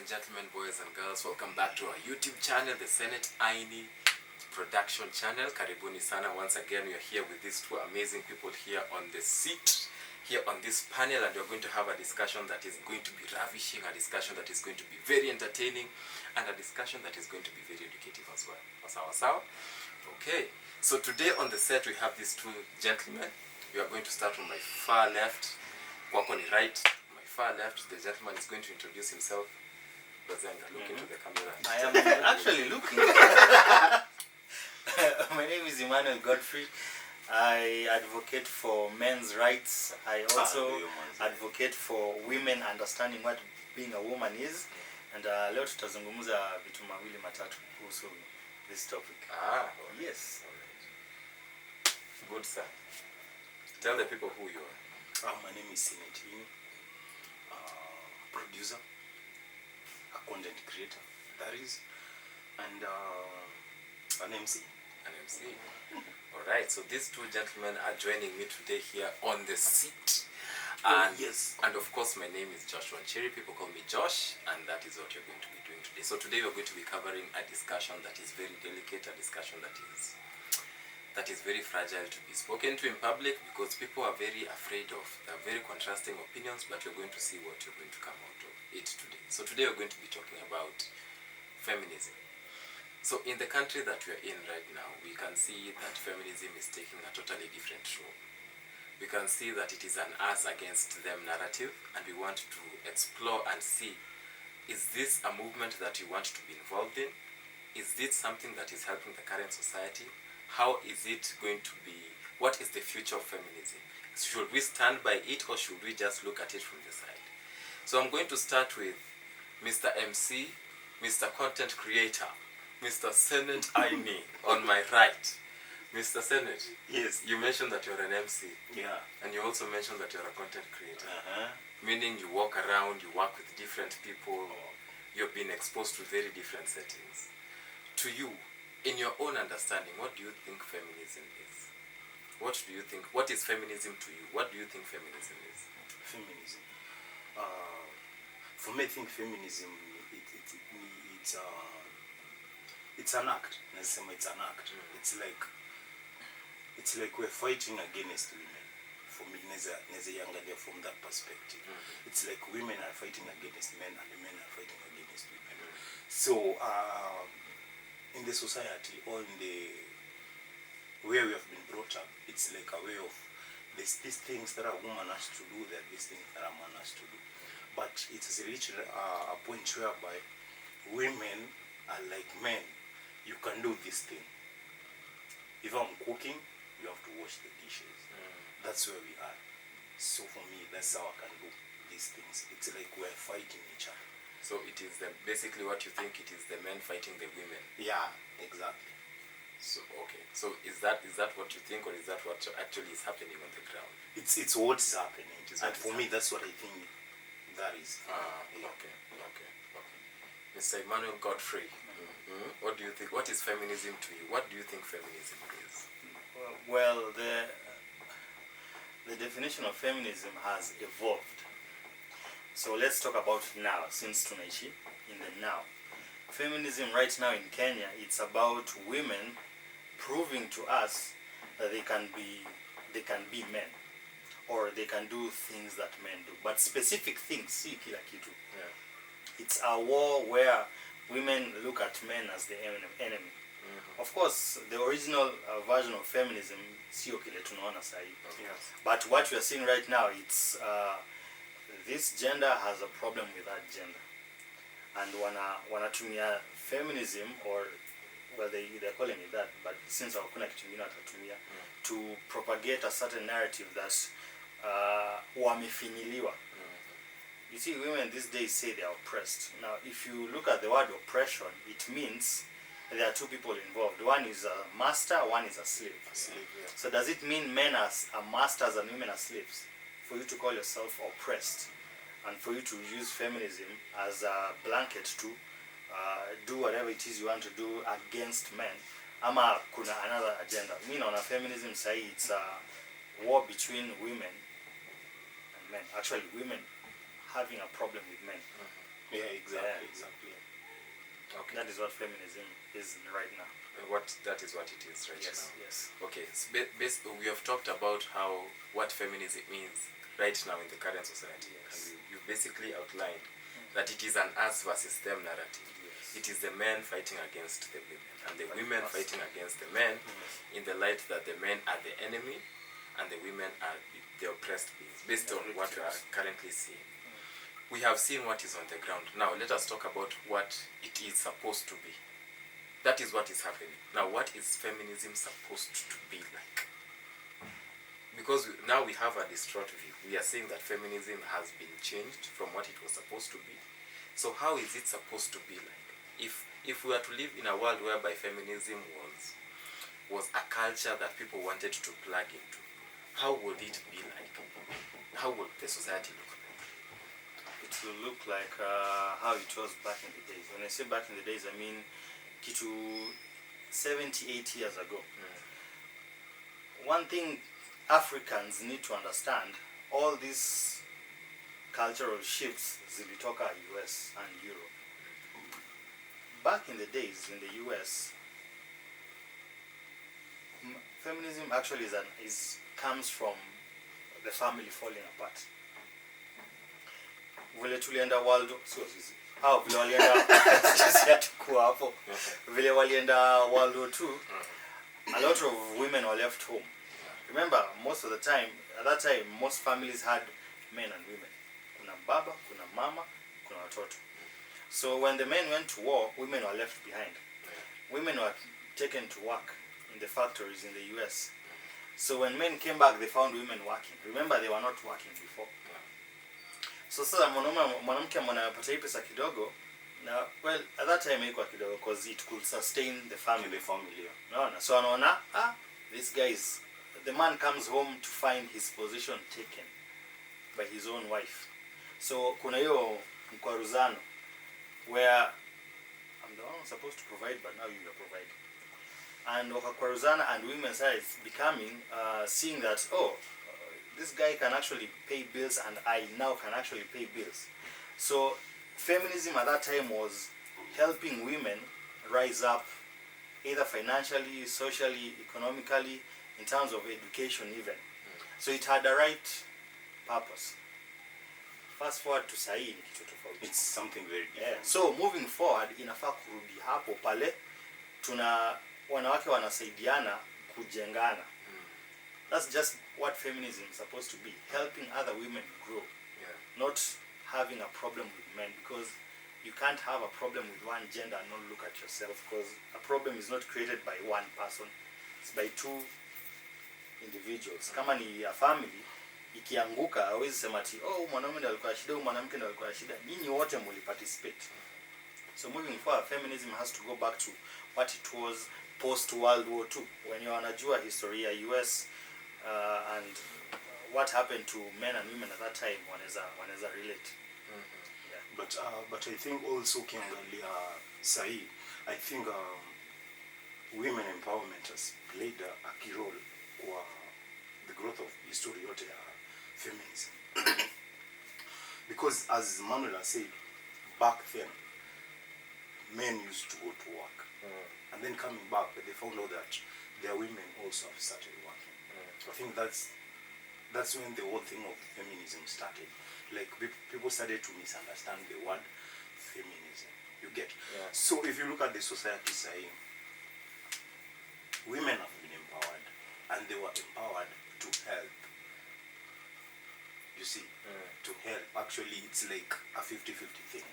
and gentlemen, boys and girls, welcome back to our YouTube channel, the Cenet Innie production channel. Karibuni sana. Once again, we are here with these two amazing people here on the seat, here on this panel, and we're going to have a discussion that is going to be ravishing, a discussion that is going to be very entertaining, and a discussion that is going to be very educative as well. Sawa? Okay, so today on the set we have these two gentlemen. We are going to start from my far left, kwako ni right. Far left, the gentleman is going to introduce himself. Look into the camera. I am actually looking. My name is Emmanuel Godfrey. I advocate for men's rights. I also advocate for women understanding what being a woman is. And leo tutazungumza vitu mawili matatu kuhusu this topic. Yes. Good, sir. Tell the people who you are. My name is Cenet, producer, a content creator, that is, and an MC. Alright, so these two gentlemen are joining me today here on the seat. And yes. And of course, my name is Joshua Cherry. People call me Josh, and that is what you're going to be doing today. So today we're going to be covering a discussion that is very delicate, a discussion that is very fragile to be spoken to in public, because people are very afraid of, they're very contrasting opinions, but you're going to see what you're going to come out of it today. So today we're going to be talking about feminism. So in the country that we're in right now, we can see that feminism is taking a totally different role. We can see that it is an us against them narrative, and we want to explore and see, is this a movement that you want to be involved in? Is this something that is helping the current society? How is it going to be? What is the future of feminism? Should we stand by it, or should we just look at it from the side? So I'm going to start with Mr. MC, Mr. Content Creator, Mr. Cenet Innie on my right. Mr. Cenet, Yes. you mentioned that you're an MC. Yeah. And you also mentioned that you're a content creator. Meaning You walk around, you work with different people, you've been exposed to very different settings. To you, in your own understanding, what do you think feminism is? What do you think? What is feminism to you? What do you think feminism is? Feminism. For me, I think feminism it's an act. It's an act. It's like we're fighting against women. For me, there's a younger there from that perspective. It's like women are fighting against men, and the men are fighting against women. So in the society, or in the way we have been brought up, it's like a way of there's these things that a woman has to do, there are these things that a man has to do. But it's reached a point whereby women are like men. You can do this thing. If I'm cooking, you have to wash the dishes. That's where we are. So for me, that's how I can do these things. It's like we're fighting each other. So it is basically what you think it is the men fighting the women. Yeah, exactly. So okay. So is that what you think, or is that what actually is happening on the ground? It's what's happening. And for me, that's what I think that is. Okay. Mr. Emmanuel Godfrey, what do you think? What is feminism to you? What do you think feminism is? Well, the definition of feminism has evolved. So let's talk about now, since tunaishi in the now. Feminism right now in Kenya, it's about women proving to us that they can be men, or they can do things that men do, but specific things, si kila kitu. Yeah. It's a war where women look at men as the enemy. Of course, the original version of feminism, sio kile tunaona sahi. Yes. But what we are seeing right now, it's this gender has a problem with that gender, and wanatumia feminism, or well, they're calling it that, but since hakuna kitu kingine watatumia to propagate a certain narrative that wamefinyiliwa. You see, women these days say they are oppressed. Now, if you look at the word oppression, it means there are two people involved. One is a master, one is a slave. Yeah. So does it mean men are masters and women are slaves? For you to call yourself oppressed, and for you to use feminism as a blanket to do whatever it is you want to do against men, ama kuna another agenda. On a feminism say it's a war between women and men. Actually, women having a problem with men. Yeah, exactly, Yeah. exactly. Okay. That is what feminism is right now. That is what it is right Yes, now. yes. Okay. So we have talked about what feminism means right now in the current society, Yes. and you basically outlined that it is an us versus them narrative. Yes. It is the men fighting against the women, and the But women us. fighting against the men, Yes. in the light that the men are the enemy, and the women are the oppressed beings, based on what we are currently seeing. We have seen what is on the ground. Now let us talk about what it is supposed to be. That is what is happening. Now what is feminism supposed to be like? Because now we have a distraught view. We are saying that feminism has been changed from what it was supposed to be. So how is it supposed to be like? If we were to live in a world whereby feminism was a culture that people wanted to plug into, how would it be like? How would the society look like? It will look like how it was back in the days. When I say back in the days, I mean kitu 70, 80 years ago. One thing Africans need to understand, all these cultural shifts zilitoka US and Europe. Back in the days in the US, feminism actually comes from the family falling apart. Vile tulienda world sio sisi. Hao vile walienda sisi hatukuwa hapo. Vile walienda World War II, a lot of women were left home. Remember, most of the time, at that time, most families had men and women. Kuna baba, kuna mama, kuna watoto. So when the men went to war, women were left behind. Women were taken to work in the factories in the US. So when men came back, they found women working. Remember, they were not working before. So sasa mwanamke mwanapata hii pesa kidogo, na well, at that time haikuwa kidogo because it could sustain the family. No. So anaona, this guy is, the man comes home to find his position taken by his own wife. So kuna hiyo mkwaruzano where I'm the one supposed to provide, but now you are providing. And wakakwaruzana, and women started becoming seeing that this guy can actually pay bills and I now can actually pay bills. So feminism at that time was helping women rise up either financially, socially, economically, in terms of education even. So it had the right purpose. Fast forward to sahi ni kitu tofauti. It's something very different. Yeah. So moving forward inafaa kurudi hapo pale tuna wanawake wanasaidiana kujengana. That's just what feminism is supposed to be, helping other women grow. Not having a problem with men, because you can't have a problem with one gender and not look at yourself, because a problem is not created by one person, it's by two individuals. Kama ni a family, ikianguka hawezi sema ati mwanaume ndiye alikuwa shida, mwanamke ndiye alikuwa shida. Nyinyi wote mliparticipate. So moving forward, feminism has to go back to what it was post World War II, when you wanajua history ya US and what happened to men and women at that time, wanaweza relate. Yeah. But I think also ukiangalia sahi, I think women empowerment has played a key role kwa the growth of history yote ya feminism. Because as Manuela said, back then men used to go to work, and then coming back they found out that their women also have started working. I think that's when the whole thing of feminism started. Like people started to misunderstand the word feminism. You get? Yeah. So if you look at the society saying, women have been empowered, and they were empowered to help. You see, to help. Actually, it's like a 50-50 thing.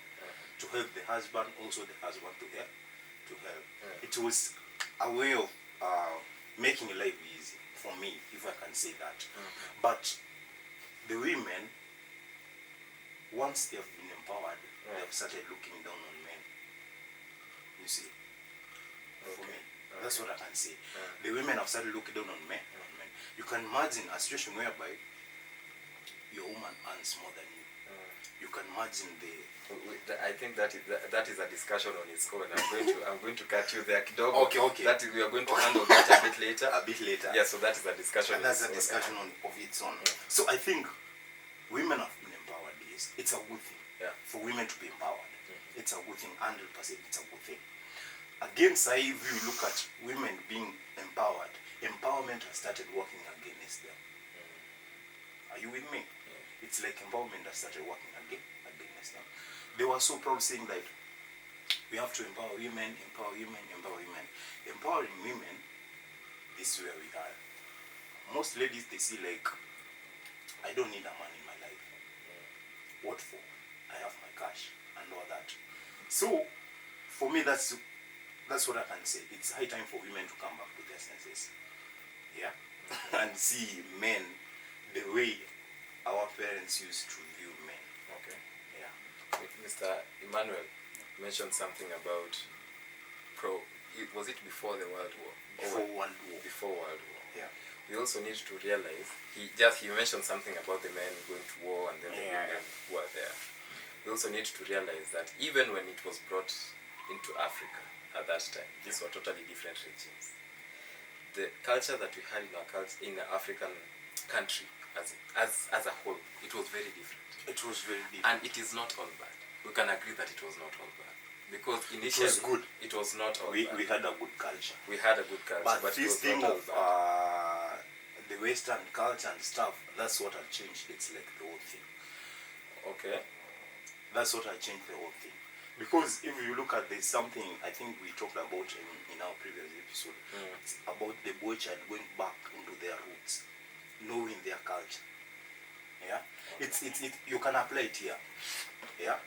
To help the husband, also the husband to help. It was a way of making life easy for me, if I can say that. But the women, once they have been empowered, they have started looking down on men. You see, for me, that's what I can say. The women have started looking down on men. You can imagine a situation whereby your woman earns more than you. You can imagine I think that is a discussion on its own. I'm going to cut you there, kidogo. Okay. That is, we are going to handle that a bit later. Yeah, so that is a discussion. And that's a discussion of its own. So I think women have been empowered. It's a good thing. for women to be empowered. It's a good thing, 100%. It's a good thing. Again, sir, if you look at women being empowered, empowerment has started working against them. Are you with me? It's like empowerment has started working against them. They were so proud saying that we have to empower women, empower women, empower women. Empowering women, this is where we are. Most ladies, they see like, I don't need a man in my life. What for? I have my cash and all that. So, for me, that's what I can say. It's high time for women to come back to their senses. Yeah? And see men the way our parents used to view men. Okay. Yeah. Mr. Emmanuel mentioned something about was it before the World War? Before World War. Before World War. Yeah. We also need to realize, he mentioned something about the men going to war and then the women who are there. We also need to realize that even when it was brought into Africa at that time, these were totally different regimes. The culture that we had in our African country as a whole, it was very different. It was very different. And it is not all bad. We can agree that it was not all bad. Because initially, it was good. It was not all We bad. had a good culture. We had a good culture, but this it was thing not all of bad. the Western culture and stuff, that's what had changed. It's like the whole thing. Okay. That's what had changed the whole thing. Because if you look at this, something I think we talked about in our previous episode, it's about the boy child going back into their roots, knowing their culture. Yeah, okay. You can apply it here. Yeah,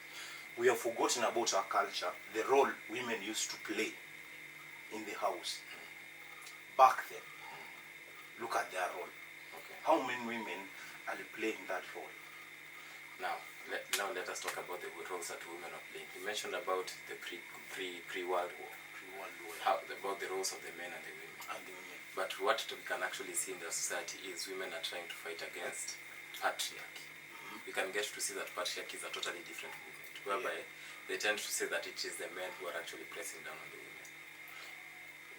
we have forgotten about our culture, the role women used to play in the house. Back then, look at their role. Okay. How many women are playing that role? Now let us talk about the roles that women are playing. You mentioned about the pre-World War. Pre-World War. About the roles of the men and the women. But what we can actually see in the society is women are trying to fight against patriarchy. We can get to see that patriarchy is a totally different movement, whereby they tend to say that it is the men who are actually pressing down on the women,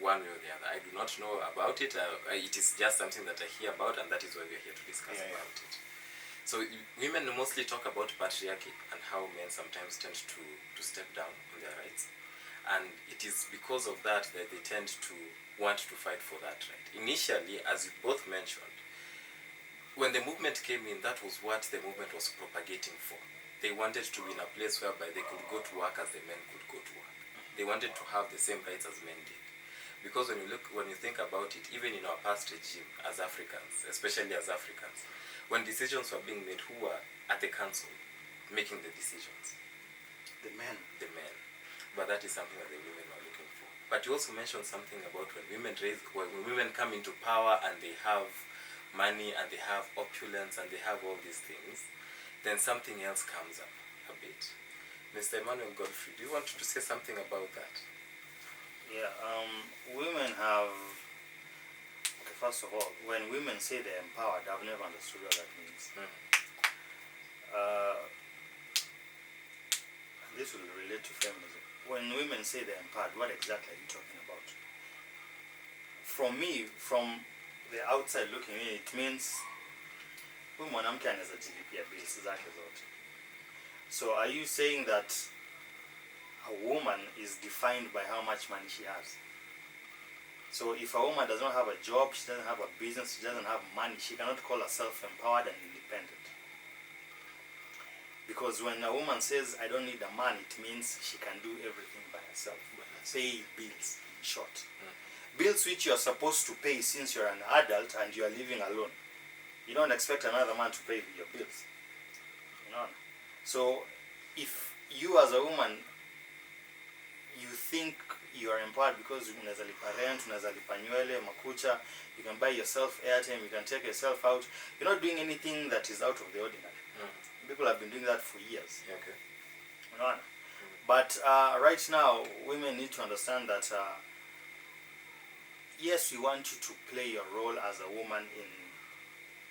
one way or the other. I do not know about it. It is just something that I hear about, and that is why we are here to discuss about it. So women mostly talk about patriarchy and how men sometimes tend to step down on their rights, and it is because of that they tend to want to fight for that right. Initially, as you both mentioned, when the movement came in, that was what the movement was propagating for. They wanted to be in a place whereby they could go to work as the men could go to work. They wanted to have the same rights as men did. Because when you think about it, even in our past regime as Africans, especially as Africans, when decisions were being made, who were at the council making the decisions? The men. The men. But that is something that the women were looking for. But you also mentioned something about when women come into power and they have money and they have opulence and they have all these things, then something else comes up a bit. Mr. Emmanuel Godfrey, do you want to say something about that? Yeah, women have... Okay, first of all, when women say they're empowered, I've never understood what that means. This will relate to feminism. When women say they're empowered, what exactly are you talking about? From me, from the outside looking in, it means mwanamke anaweza jilipia bills zake zote. So are you saying that a woman is defined by how much money she has? So if a woman does not have a job, she doesn't have a business, she doesn't have money, she cannot call herself empowered and independent. Because when a woman says, I don't need a man, it means she can do everything by herself. Pay bills, in short. Bills which you are supposed to pay since you're an adult and you are living alone. You don't expect another man to pay your bills. You know? So if you as a woman, you think you are empowered because unaweza lipa rent, unaweza lipa nywele, makucha, you can buy yourself airtime, you can take yourself out. You're not doing anything that is out of the ordinary. People have been doing that for years. Okay. You know? But right now, women need to understand that yes, we want you to play your role as a woman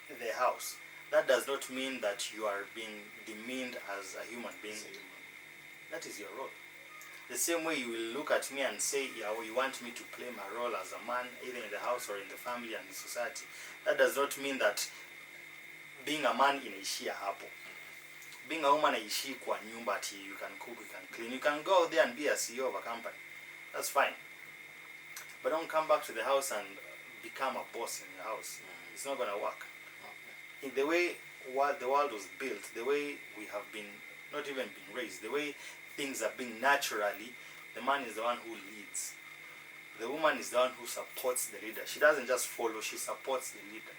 in the house. That does not mean that you are being demeaned as a human being. That is your role. The same way you will look at me and say, yeah, you want me to play my role as a man, either in the house or in the family and in society. That does not mean that being a man inaishia hapo. being a woman aishi kwa nyumba ati you can cook, you can clean, you can go out there and be a CEO of a company. That's fine. But don't come back to the house and become a boss in your house. It's not going to work. In the way the world was built, the way we have been, not even been raised, the way things are being naturally, the man is the one who leads. The woman is the one who supports the leader. She doesn't just follow, she supports the leader.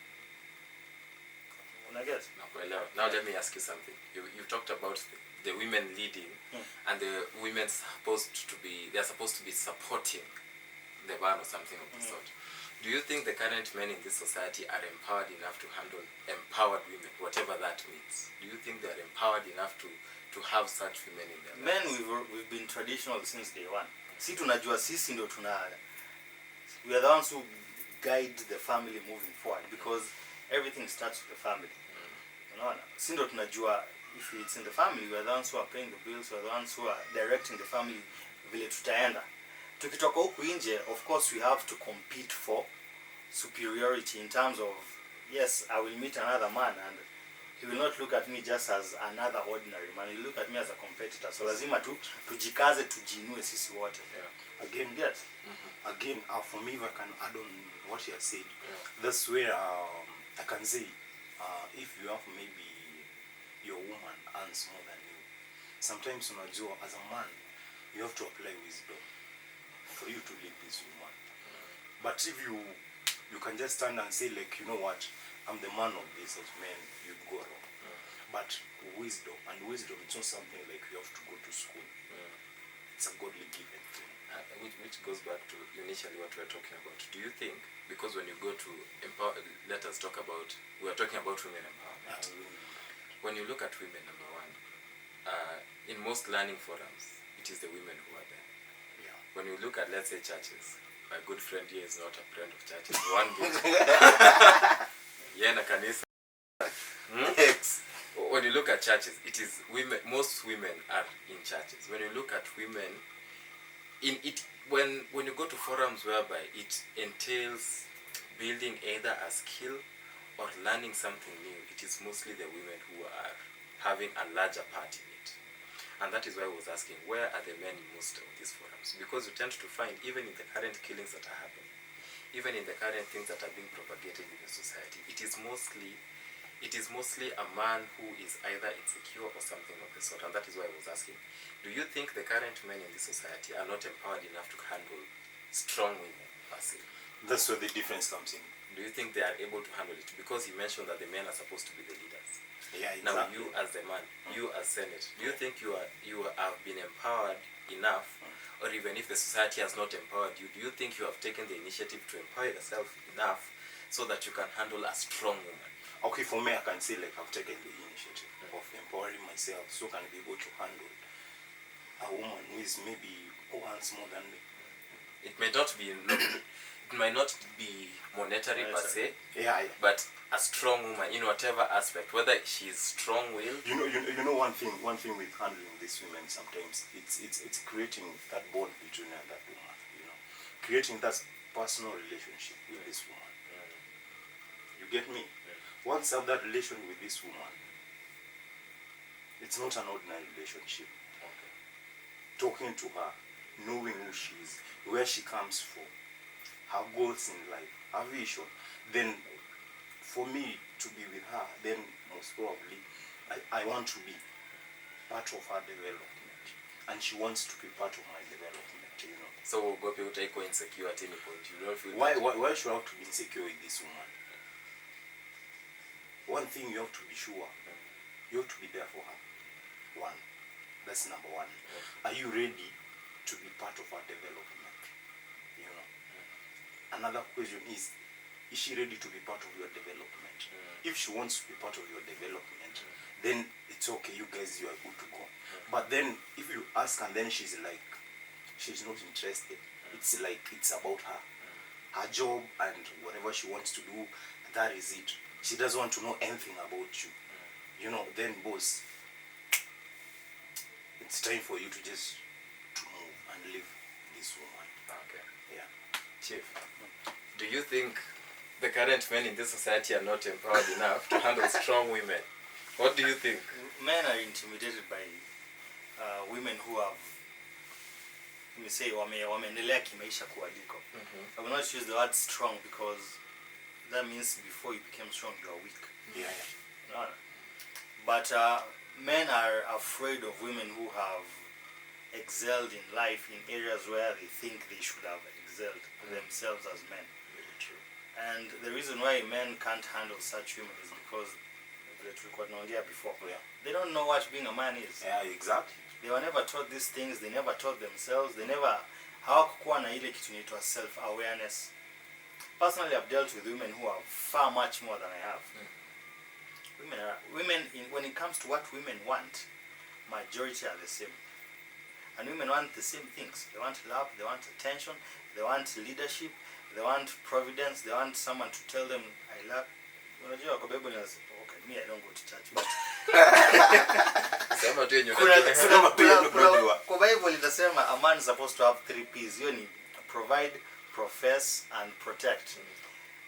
Now let me ask you something. You talked about the women leading, and the women they're supposed to be supporting the man or something of the sort. Do you think the current men in this society are empowered enough to handle empowered women, whatever that means? Do you think they are empowered enough to have such women in their lives? Men, we've been traditional since day one. We are the ones who guide the family moving forward, because everything starts with the family. If it's in the family, we are the ones who are paying the bills, we are the ones who are directing the family vile tutaenda. Tukitoka huku nje, of course we have to compete for superiority in terms of, yes, I will meet another man and he will not look at me just as another ordinary man, he will look at me as a competitor. So lazima tujikaze, tujinue sisi wote. Again, again, for me, if I can add on what you have said, that's where I can say, if you have maybe your woman earns more than you, sometimes unajua, as a man, you have to apply wisdom for you to lead this woman. But if you can just stand and say, like, you know what, I'm the man of this as man, you go wrong. But wisdom, and wisdom, it's not something like you have to go to school. It's a godly given thing. Which goes back to initially what we were talking about. Do you think, because when you go to empower, let us talk about, we are talking about women empowerment. When you look at women, number one, in most learning forums, it is the women who are there. When you look at, let's say, churches, my good friend here is not a friend of churches. One bit. Yena kanisa. When you look at churches, it is women. Most women are in churches. When you look at women, when you go to forums whereby it entails building either a skill or learning something new, it is mostly the women who are having a larger part in it. And that is why I was asking, where are the men in most of these forums? Because you tend to find, even in the current killings that are happening, even in the current things that are being propagated in the society, it is mostly a man who is either insecure or something of the sort. And that is why I was asking, do you think the current men in this society are not empowered enough to handle strong women per se? That's where the difference comes in. Do you think they are able to handle it? Because he mentioned that the men are supposed to be the leaders. Yeah, exactly. Now you as the man, you as Senate, do you think you have been empowered enough, or even if the society has not empowered you, do you think you have taken the initiative to empower yourself enough so that you can handle a strong woman? Okay, for me, I can say, like, I've taken the initiative of empowering myself so can be able to handle a woman who is maybe who earns more than me. It may not be it might not be monetary per se, but a strong woman in whatever aspect, whether she is strong-willed. You know one thing with handling these women, sometimes it's creating that bond between her and that woman. Creating that personal relationship with this woman. You get me? Once you have that relation with this woman, it's not an ordinary relationship. Talking to her, knowing who she is, where she comes from, her goals in life, her vision, then for me to be with her, then most probably I want to be part of her development, and she wants to be part of my development. So go people take insecure at any point. You don't feel why should I have to be insecure with this woman? One thing you have to be sure, you have to be there for her. One, that's number one. Are you ready to be part of her development? Another question is she ready to be part of your development? If she wants to be part of your development, then it's okay, you guys, you are good to go. But then if you ask and then she's like, she's not interested, it's like it's about her job and whatever she wants to do, that is it. She doesn't want to know anything about you. Then boss, it's time for you to just to move and leave this woman. Okay. Yeah. Chief, do you think the current men in this society are not empowered enough to handle strong women? What do you think? Men are intimidated by women who have, let me say, wameendelea kimaisha kuwaliko. I will not use the word strong because that means before you became strong you are weak. Yeah. No. But men are afraid of women who have excelled in life in areas where they think they should have excelled themselves as men. Very true. And the reason why men can't handle such women is because before. Yeah. They don't know what being a man is. Yeah, exactly. They were never taught these things. They never taught themselves. They never hawakukuwa na ile kitu inaitwa self-awareness. Personally, I've dealt with women who are far much more than I have. When it comes to what women want, majority are the same. And women want the same things. They want love, they want attention, they want leadership, they want providence, they want someone to tell them, I love. Unajua kwa Bible inasema, okay, me I don't go to church, but Sema tu yenye kwa Bible inasema a man is supposed to have 3 P's. You need provide, profess, and protect.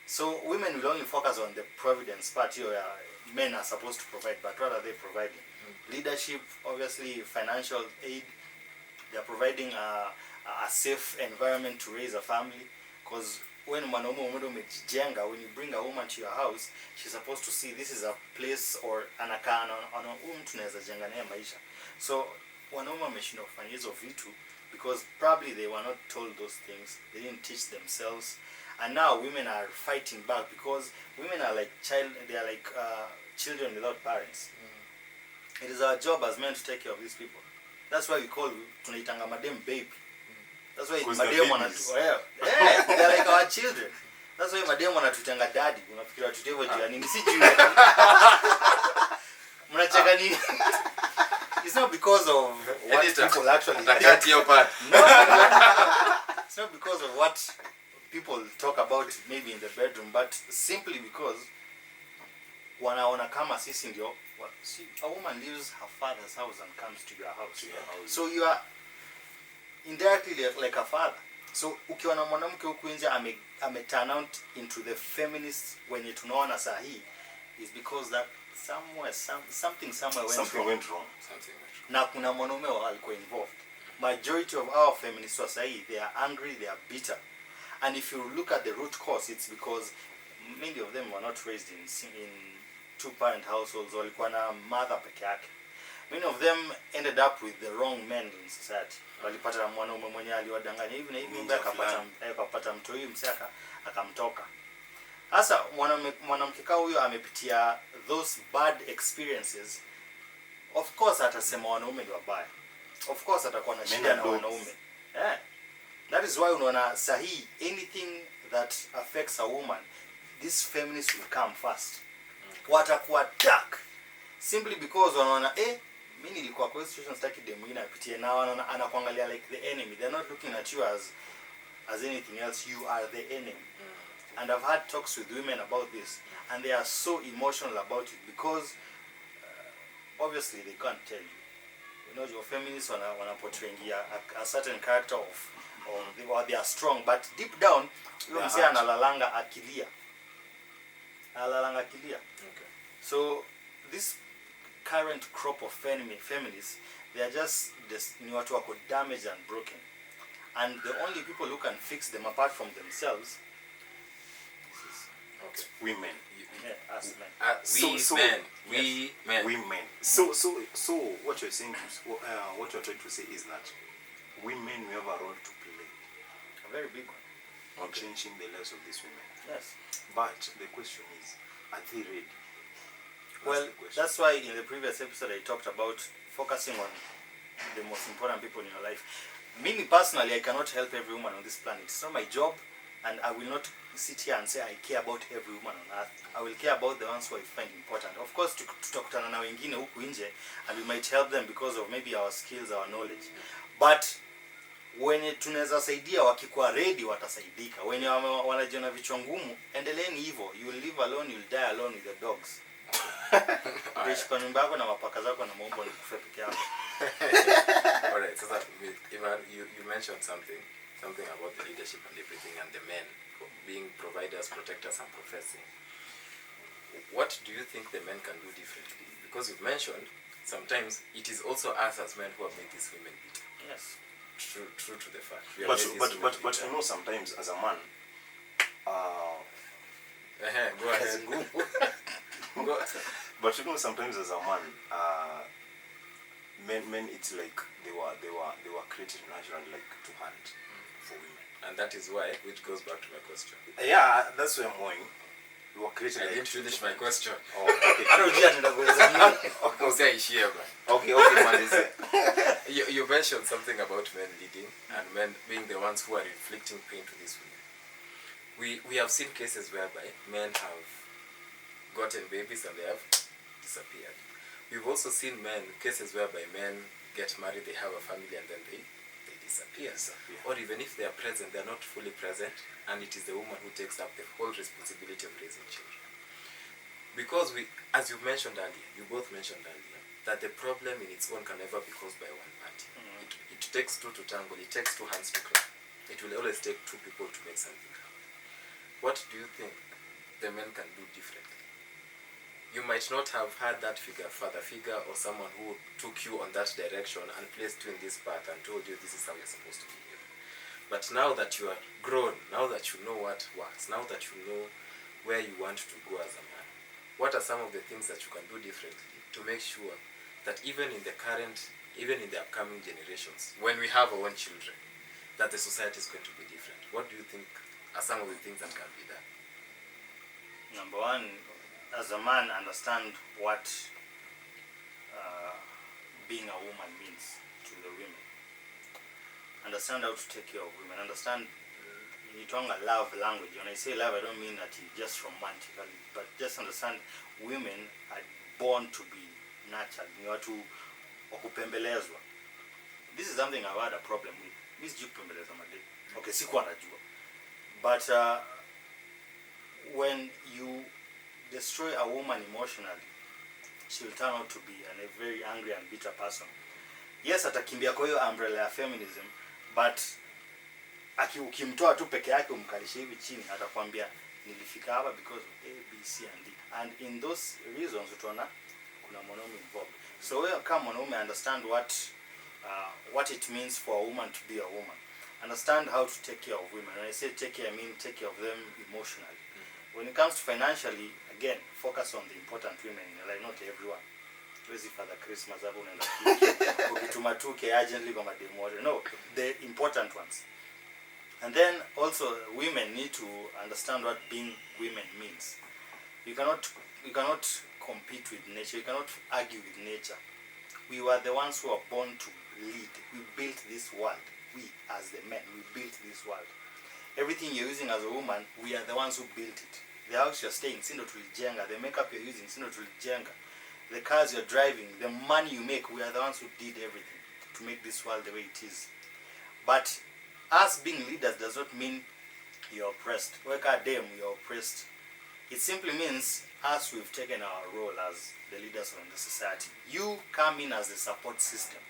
So women will only focus on the providence part. Men are supposed to provide, but what are they providing? Leadership, obviously, financial aid. They are providing a safe environment to raise a family. Because when you bring a woman to your house, she's supposed to see this is a place or anakana tunaweza jenga naye maisha. So wanaume wameshindwa kufanya hizo vitu because probably they were not told those things. They didn't teach themselves. And now women are fighting back because women are like children without parents. It is our job as men to take care of these people. That's why we call tunaitanga madem baby. That's why madem they're like our children. That's why madem wanatutanga daddy. Unafikiri tutevo juu ya nini? Si juu. Mnacheka nini? It's not because of what people actually think. No. It's not because of what people talk about maybe in the bedroom, but simply because wanaona kama sisi ndio. See, a woman leaves her father's house and comes to your house. So you are indirectly like a father. So ukiwa na mwanamke huku nje ame turn out into the feminist wenye tunaona sahi is because that something went wrong. Na kuna mwanaume alikuwa involved. Majority of our feminists wa sahi, they are angry, they are bitter. And if you look at the root cause, it's because many of them were not raised in 2-parent households, walikuwa na mother peke yake. Many of them ended up with the wrong men in society. Walipata mwanaume mwenye aliwadanganya hivi na hivi, mbaya akapata mtu huyu msaka akamtoka. Sasa mwanamke kama huyo amepitia those bad experiences. Of course atasema wanaume ni wabaya. Of course atakuwa na shida na wanaume. Yeah. That is why unaona sahi anything that affects a woman, these feminists will come first. Watakuwa attack simply because wanaona mimi nilikuwa kwa situation sitaki demu mwingine apitie na wanaona anakuangalia like the enemy. They're not looking at you as anything else. You are the enemy. And I've had talks with women about this and they are so emotional about it because obviously they can't tell you. You know, your feminists wana portray a certain character of they are strong, but deep down you msee analalanga akilia. Okay. So this current crop of feminists, they are just ni watu wako damaged and broken, and the only people who can fix them apart from themselves is women. Us men. Women. So what you're saying what you're trying to say is that women we have a role to play, a very big one, on changing the lives of these women. Yes. But the question is, are they ready? That's why in the previous episode I talked about focusing on the most important people in your life. Me personally, I cannot help every woman on this planet. It's not my job, and I will not sit here and say I care about every woman on earth. I will care about the ones who I find important. Of course, tutakutana na wengine huku nje, and we might help them because of maybe our skills, our knowledge. But wenye tunaweza saidia wakikuwa ready watasaidika. Wenye wanajiona vichwa ngumu, endeleeni hivyo. You will live alone, you'll die alone with the dogs. Bishi kwa nyumba yako na mapaka zako na maombo ni kufa peke yako. Alright, so that you mentioned something about the leadership and everything, and the men being providers, protectors, and professing. what do you think the men can do differently? Because you've mentioned sometimes it is also us as men who have made these women bitter. Yes. True to the fact. But you know, sometimes as a man, Go ahead. Go. but you know, sometimes as a man, men it's like they were created naturally, like to hunt for women. And that is why, which goes back to my question. Yeah, that's where I'm going. We were created. I didn't finish my question. Oh, okay. Okay, man. You mentioned something about men leading and men being the ones who are inflicting pain to these women. We have seen cases whereby men have gotten babies and they have disappeared. We've also seen cases whereby men get married, they have a family, and then they disappear. Or even if they are present, they are not fully present, and it is the woman who takes up the whole responsibility of raising children. Because as you mentioned earlier, you both mentioned earlier, that the problem in its own can never be caused by one party. It takes two to tangle, it takes two hands to clap. It will always take two people to make something happen. What do you think the men can do differently? You might not have had that father figure, or someone who took you on that direction and placed you in this path and told you this is how you're supposed to behave. But now that you are grown, now that you know what works, now that you know where you want to go as a man, what are some of the things that you can do differently to make sure that even in the upcoming generations, when we have our own children, that the society is going to be different? What do you think are some of the things that can be done? Number one, as a man, understand what being a woman means to the women. Understand how to take care of women. Understand you talk a love language. When I say love, I don't mean that you just romantically, but just understand women are born to be nurtured. You have to okupembelezwa. This is something I've had a problem with. This jukupembeleza made. Okay, sikuwa najua. But when you destroy a woman emotionally, she will turn out to be a very angry and bitter person. Yes, atakimbia kwa hiyo umbrella ya feminism, but ukimtoa tu peke yake umkalishe hivi chini, atakwambia nilifika hapa because of A, B, C and D. And in those reasons utaona kuna mwanaume involved. So wewe kama mwanaume, understand what it means for a woman to be a woman. Understand how to take care of women. When I say take care, I mean take care of them emotionally. When it comes to financially, again, focus on the important women in your life, not everyone. Where's the Father Christmas? Ukituma 2K urgently kwa mademo. No, the important ones. And then also, women need to understand what being women means. You cannot compete with nature. You cannot argue with nature. We were the ones who are born to lead. We built this world. We, as the men, we built this world. Everything you're using as a woman, we are the ones who built it. The house you're staying, sindo tulijenga. The makeup you're using, sindo tulijenga. The cars you're driving, the money you make, we are the ones who did everything to make this world the way it is. But us being leaders does not mean you're oppressed. Work a damn, you're oppressed. It simply means us, we've taken our role as the leaders of the society. You come in as the support system.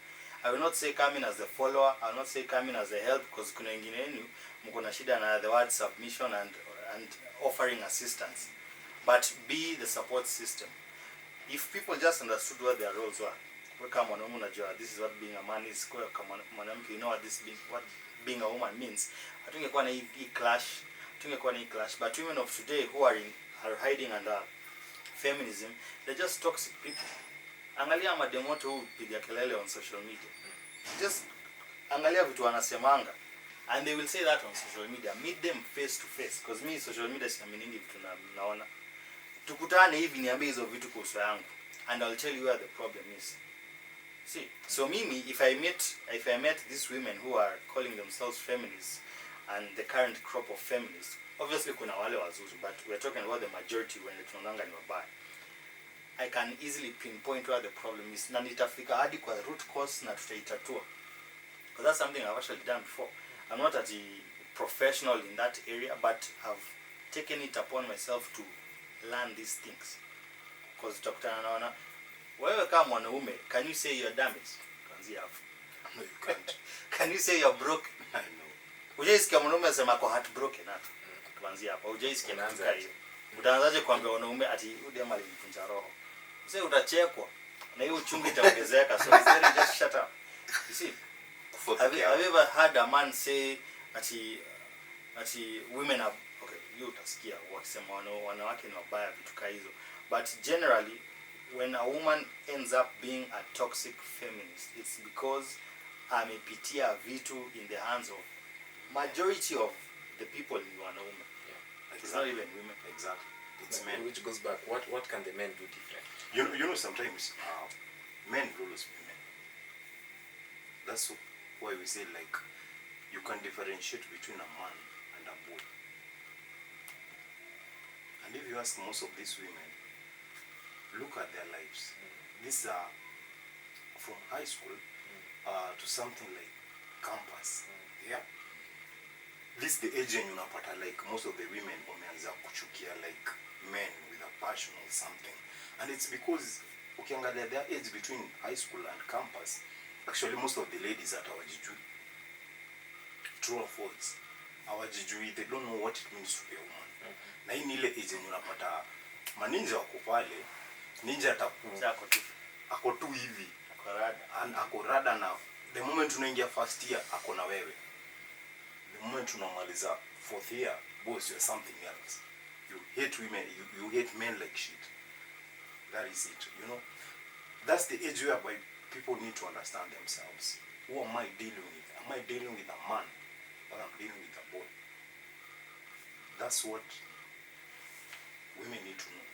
I will not say come in as the follower. I will not say come in as the help, because kuna wengine wenu mko na shida na the word submission and offering assistance. But be the support system. If people just understood what their roles were, this is what being a man is, you know what being a woman means. I think clash. But women of today who are hiding under feminism, they're just toxic people. Angalia mademoto who piga kelele on social media. Just angalia vitu wanasemanga, and they will say that on social media. Meet them face to face, because me social media siaminingi vitu naona. Tukutane hivi niambie hizo vitu kuhusu yangu, and I'll tell you where the problem is. See, so mimi, if I met these women who are calling themselves feminists and the current crop of feminists, obviously kuna wale wazuri, but we're talking about the majority when tunaonanga ni wabaya. I can easily pinpoint where the problem is, na nitafika hadi kwa root cause na tutaitatua. Because that's something I've actually done before. I'm not a professional in that area, but I've taken it upon myself to learn these things. Because tutakutana naona wewe kama mwanaume, can you say you're damaged? Kuanzia hapo. No, you can't. Can you say you're broken? I know. Ujaisikia mwanaume anasema kwa heartbroken hapo. Kuanzia hapo. Ujaisikia naanza hiyo. Utaanzaje kuambia wanaume ati huyu jamaa alimvunja roho? Sasa utachekwa na hiyo uchungu itaongezeka. So it's better just shut up. You see? Have you ever heard a man say ati women are okay, you utasikia wakisema wanawake ni wabaya vitu kama hizo. But generally when a woman ends up being a toxic feminist, it's because amepitia vitu in the hands of majority of the people in wanaume. Yeah, it's not even women. Exactly. It's men. Which goes back, what can the men do different? You know sometimes men will always be men. That's why we say like you can differentiate between a man and a boy. And if you ask most of these women, look at their lives. These are from high school to something like campus. Yeah. This is the age when unapata like most of the women wameanza kuchukia like men with a passion or something. And it's because ukiangalia their age between high school and campus, actually most of the ladies that hawajijui. True or false? Hawajijui, they don't know what it means to be a woman. Na hii ni ile age yenye unapata maninja wako pale, ninja ako tu hivi, ako rada na the moment unaingia first year ako na wewe. The moment unamaliza fourth year, boss, you're something else. You hate women, you hate men like shit. That is it, you know. That's the age whereby people need to understand themselves. Who am I dealing with? Am I dealing with a man or I'm dealing with a boy? That's what women need to know.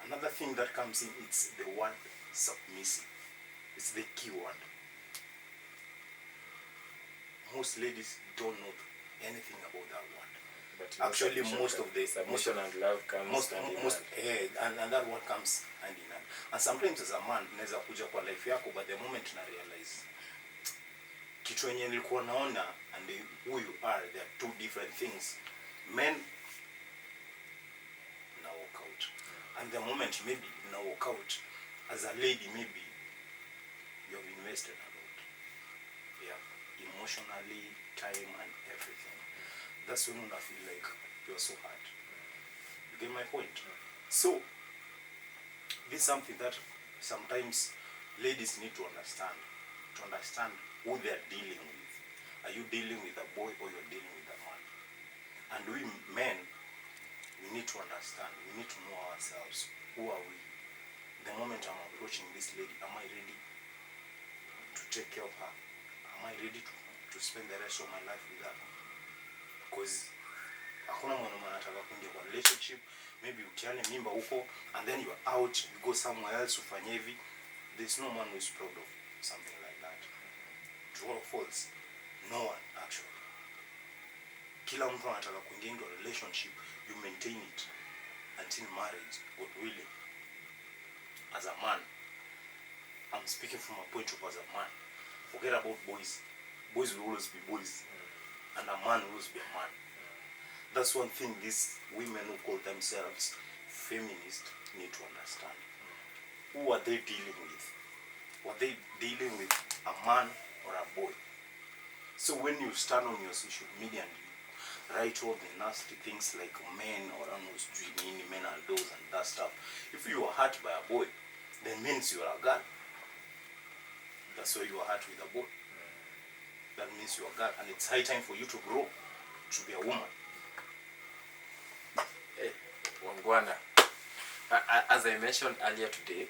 Another thing that comes in, it's the word submissive. It's the key word. Most ladies don't know anything about that word. But actually most of the submission and love comes and that word comes hand in hand. And sometimes as a man naweza kuja kwa life yako, but the moment na realize kitu yenye nilikuwa naona and who you are, they are two different things. Men na walk out, and the moment maybe na walk out as a lady, maybe you have invested a lot, yeah, emotionally, time and everything. That's when I feel like you're so hard. You get my point? So this is something that sometimes ladies need to understand who they are dealing with. Are you dealing with a boy or you're dealing with a man? And we men, we need to understand, we need to know ourselves. Who are we? The moment I'm approaching this lady, am I ready to take care of her? Am I ready to spend the rest of my life with her? Because hakuna mwanaume anataka kuingia kwa relationship, maybe utiane mimba huko and then you're out, you go somewhere else ufanye hivi. There's no man who is proud of something like that. True or false? No one actually. Kila mtu anataka kuingia into a relationship, you maintain it until marriage, God willing. As a man, I'm speaking from a point of as a man. Forget about boys. Boys will always be boys. And a man will always be a man. That's one thing these women who call themselves feminists need to understand. Who are they dealing with? Were they dealing with a man or a boy? So when you stand on your social media and you write all the nasty things like men or doing men are those and that stuff, if you are hurt by a boy, then means you are a girl. That's why you are hurt with a boy. That means you are a girl, and it's high time for you to grow to be a woman. Hey, Wangwana. As I mentioned earlier today,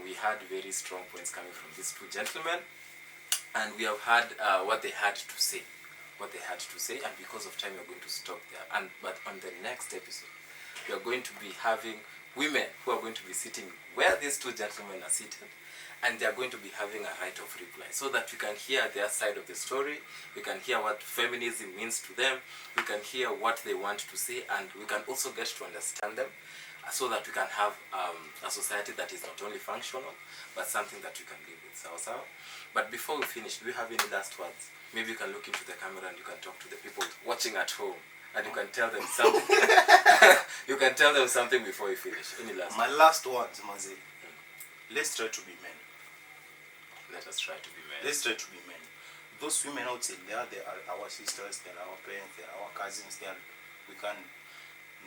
we had very strong points coming from these two gentlemen, and we have heard what they had to say. And because of time, we are going to stop there. But on the next episode, we are going to be having women who are going to be sitting where these two gentlemen are seated, and they are going to be having a right of reply, so that we can hear their side of the story, we can hear what feminism means to them, we can hear what they want to say, and we can also get to understand them, so that we can have a society that is not only functional, but something that we can live with. So. But before we finish, do we have any last words? Maybe you can look into the camera and you can talk to the people watching at home, and you can tell them something. You can tell them something before you finish. Any last? My last words, Mazi. Let's try to be men. Let us try to be men. Let's try to be men. Those women out there, they are our sisters, they are our parents, they are our cousins. We can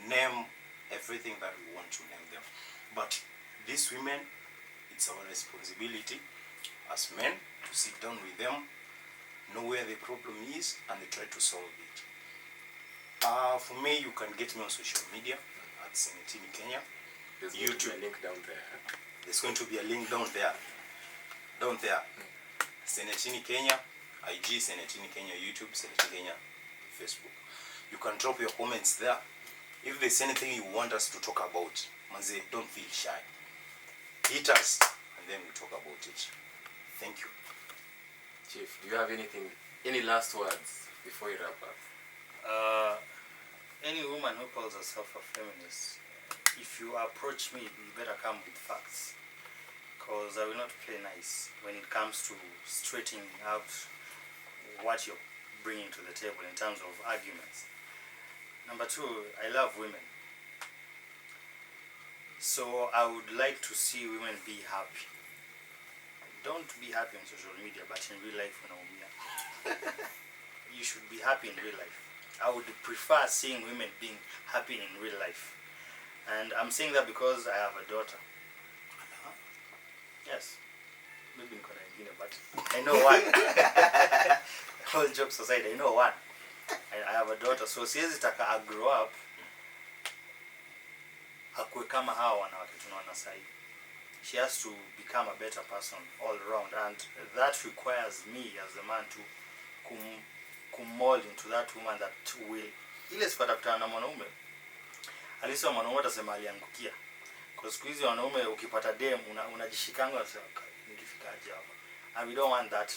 name everything that we want to name them. But these women, it's our responsibility as men to sit down with them, know where the problem is, and try to solve it. For me, you can get me on social media at Cenet in Kenya. There's going to be a link down there. There's going to be a link down there. Down there. Cenet in Kenya, IG Cenet in Kenya, YouTube Cenet in Kenya, Facebook. You can drop your comments there. If there's anything you want us to talk about, Manze, don't feel shy. Hit us, and then we talk about it. Thank you. Chief, do you have any last words before we wrap up? Any woman who calls herself a feminist, if you approach me, you better come with facts, because I will not play nice when it comes to straightening out what you're bringing to the table in terms of arguments. Number two, I love women. So I would like to see women be happy. Don't be happy on social media, but in real life, you should be happy in real life. I would prefer seeing women being happy in real life. And I'm saying that because I have a daughter. Yes. Maybe in Korea, but I know one. All jokes aside, I know one. I have a daughter, so siwezi taka I grow up akue kama hawa wanawake tunaona sahi. She has to become a better person all around, and that requires me as a man to kumold into that woman that will ile sipata kutana na mwanaume alisa mwanaume atasema aliangukia, kwa siku hizi wanaume ukipata dem unajishikanga unasema nikifikaje hapa, and we don't want that.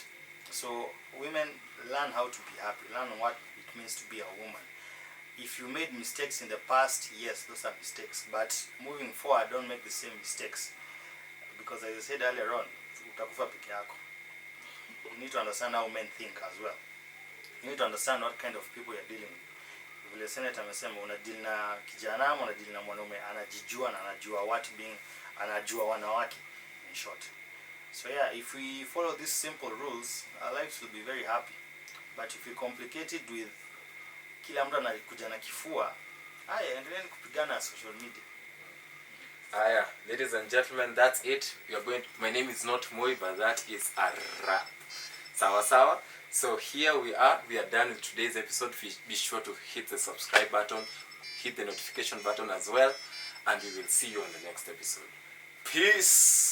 So women, learn how to be happy, learn what it means to be a woman. If you made mistakes in the past, yes, those are mistakes, but moving forward, don't make the same mistakes, because as I said earlier on, utakufa peke yako. You need to understand how men think as well. You need to understand what kind of people you're dealing with. Vile Senator amesema, unadeal na kijana ama unadeal na mwanaume anajijua na anajua what being, anajua wanawake, in short. So yeah, if we follow these simple rules, our lives will be very happy. But if we complicate it with kila mtu anakuja na kifua, haya endeleeni kupigana social media. Aya, ladies and gentlemen, that's it. My name is not Moi, but that is Ara. Sawa sawa. So here we are done with today's episode. Be sure to hit the subscribe button, hit the notification button as well, and we will see you on the next episode. Peace.